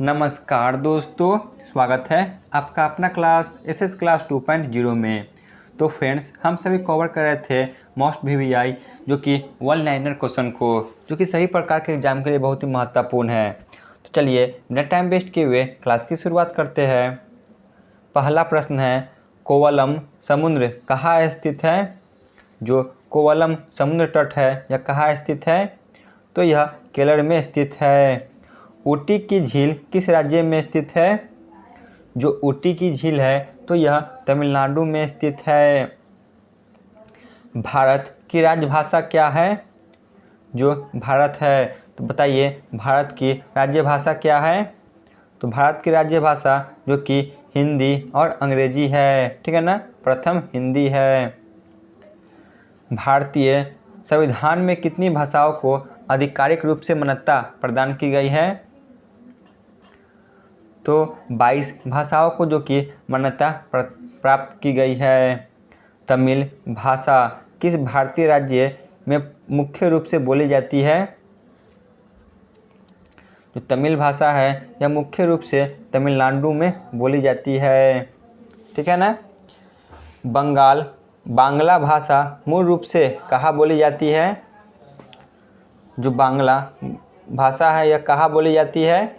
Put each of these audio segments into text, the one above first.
नमस्कार दोस्तों, स्वागत है आपका अपना क्लास एसएस क्लास 2.0 में। तो फ्रेंड्स, हम सभी कवर कर रहे थे मोस्ट वीवीआई जो कि वन लाइनर क्वेश्चन को, जो कि सभी प्रकार के एग्जाम के लिए बहुत ही महत्वपूर्ण है। तो चलिए बिना टाइम वेस्ट किए हुए क्लास की शुरुआत करते हैं। पहला प्रश्न है, कोवलम समुद्र कहाँ स्थित है? जो कोवलम समुद्र तट है यह कहाँ स्थित है? तो यह केरल में स्थित है। ऊटी की झील किस राज्य में स्थित है? जो ऊटी की झील है तो यह तमिलनाडु में स्थित है। भारत की राजभाषा क्या है? जो भारत है, तो बताइए भारत की राज्य भाषा क्या है? तो भारत की राज्य भाषा जो कि हिंदी और अंग्रेजी है, ठीक है ना। प्रथम हिंदी है। भारतीय संविधान में कितनी भाषाओं को आधिकारिक रूप से मान्यता प्रदान की गई है? तो 22 भाषाओं को जो कि मान्यता प्राप्त की गई है। तमिल भाषा किस भारतीय राज्य में मुख्य रूप से बोली जाती है? जो तमिल भाषा है यह मुख्य रूप से तमिलनाडु में बोली जाती है, ठीक है ना। बांग्ला भाषा मूल रूप से कहाँ बोली जाती है? जो बांग्ला भाषा है यह कहाँ बोली जाती है?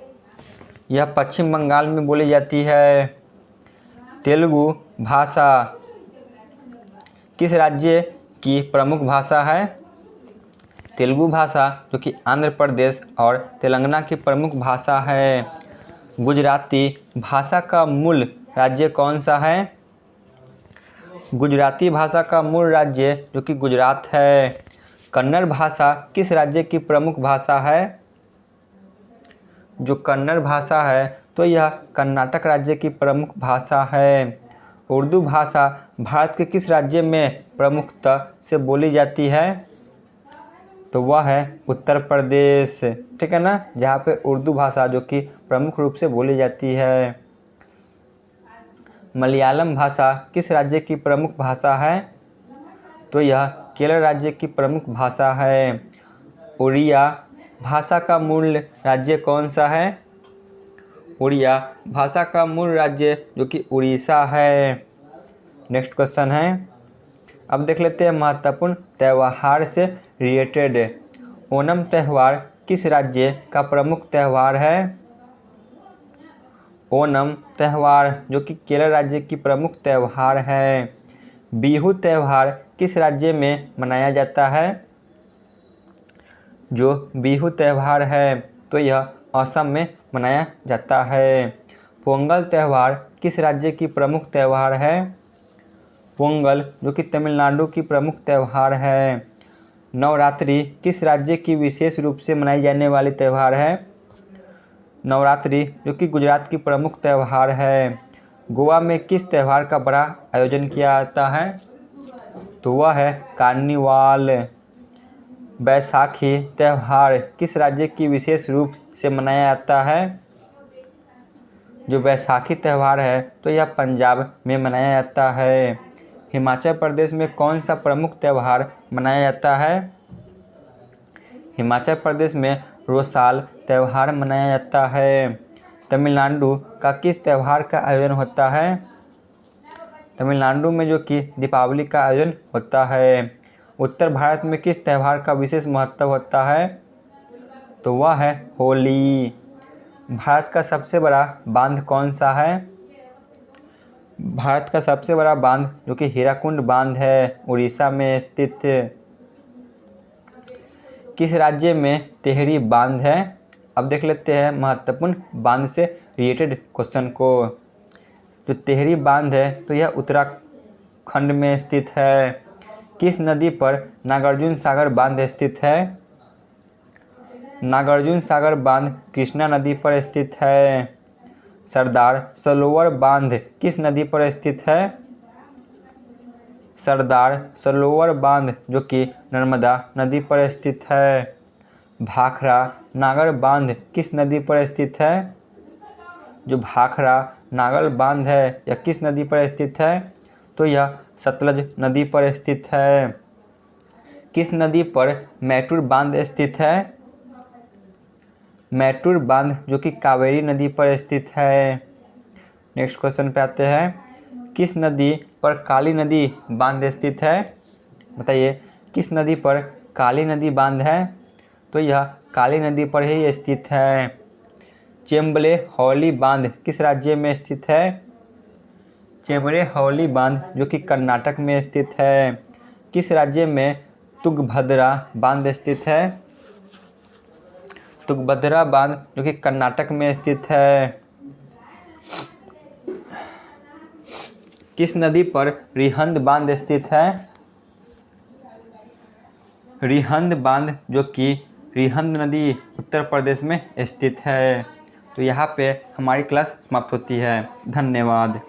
यह पश्चिम बंगाल में बोली जाती है। तेलुगु भाषा किस राज्य की प्रमुख भाषा है? तेलुगु भाषा जो कि आंध्र प्रदेश और तेलंगाना की प्रमुख भाषा है। गुजराती भाषा का मूल राज्य कौन सा है? गुजराती भाषा का मूल राज्य जो कि गुजरात है। कन्नड़ भाषा किस राज्य की प्रमुख भाषा है? जो कन्नड़ भाषा है तो यह कर्नाटक राज्य की प्रमुख भाषा है। उर्दू भाषा भारत के किस राज्य में प्रमुखता से बोली जाती है? तो वह है उत्तर प्रदेश, ठीक है ना, जहाँ पे उर्दू भाषा जो कि प्रमुख रूप से बोली जाती है। मलयालम भाषा किस राज्य की प्रमुख भाषा है? तो यह केरल राज्य की प्रमुख भाषा है। उड़िया भाषा का मूल राज्य कौन सा है? उड़िया भाषा का मूल राज्य जो कि उड़ीसा है। नेक्स्ट क्वेश्चन है, अब देख लेते हैं महत्वपूर्ण त्यौहार से रिलेटेड। ओणम त्यौहार किस राज्य का प्रमुख त्यौहार है? ओणम त्यौहार जो कि केरल राज्य की प्रमुख त्यौहार है। बिहू त्यौहार किस राज्य में मनाया जाता है? जो बिहू त्यौहार है तो यह असम में मनाया जाता है। पोंगल त्यौहार किस राज्य की प्रमुख त्यौहार है? पोंगल जो कि तमिलनाडु की प्रमुख त्यौहार है। नवरात्रि किस राज्य की विशेष रूप से मनाई जाने वाली त्यौहार है? नवरात्रि जो कि गुजरात की प्रमुख त्यौहार है। गोवा में किस त्यौहार का बड़ा आयोजन किया जाता है? तो वह है कार्निवाल। बैसाखी त्यौहार किस राज्य की विशेष रूप से मनाया जाता है? जो बैसाखी त्यौहार है तो यह पंजाब में मनाया जाता है। हिमाचल प्रदेश में कौन सा प्रमुख त्यौहार मनाया जाता है? हिमाचल प्रदेश में रोसाल त्यौहार मनाया जाता है। तमिलनाडु का किस त्यौहार का आयोजन होता है? तमिलनाडु में जो कि दीपावली का आयोजन होता है। उत्तर भारत में किस त्यौहार का विशेष महत्व होता है? तो वह है होली। भारत का सबसे बड़ा बांध कौन सा है? भारत का सबसे बड़ा बांध जो कि हीराकुंड बांध है, उड़ीसा में स्थित। किस राज्य में टिहरी बांध है? अब देख लेते हैं महत्वपूर्ण बांध से रिलेटेड क्वेश्चन को। जो टिहरी बांध है तो यह उत्तराखंड में स्थित है। किस नदी पर नागार्जुन सागर बांध स्थित है? नागार्जुन सागर बांध कृष्णा नदी पर स्थित है। सरदार सरोवर बांध किस नदी पर स्थित है? सरदार सरोवर बांध जो कि नर्मदा नदी पर स्थित है। भाखड़ा नागर बांध किस नदी पर स्थित है? जो भाखड़ा नागर बांध है यह किस नदी पर स्थित है? तो यह सतलज नदी पर स्थित है। किस नदी पर मैटूर बांध स्थित है? मैटूर बांध जो कि कावेरी नदी पर स्थित है। नेक्स्ट क्वेश्चन पे आते हैं, किस नदी पर काली नदी बांध स्थित है? बताइए किस नदी पर काली नदी बांध है? तो यह काली नदी पर ही स्थित है। चेम्बले हौली बांध किस राज्य में स्थित है? चेम्बले हौली बांध जो कि कर्नाटक में स्थित है। किस राज्य में तुंगभद्रा बांध स्थित है? तुंगभद्रा बांध जो कि कर्नाटक में स्थित है। किस नदी पर रिहंद बांध स्थित है? रिहंद बांध जो कि रिहंद नदी उत्तर प्रदेश में स्थित है। तो यहाँ पे हमारी क्लास समाप्त होती है। धन्यवाद।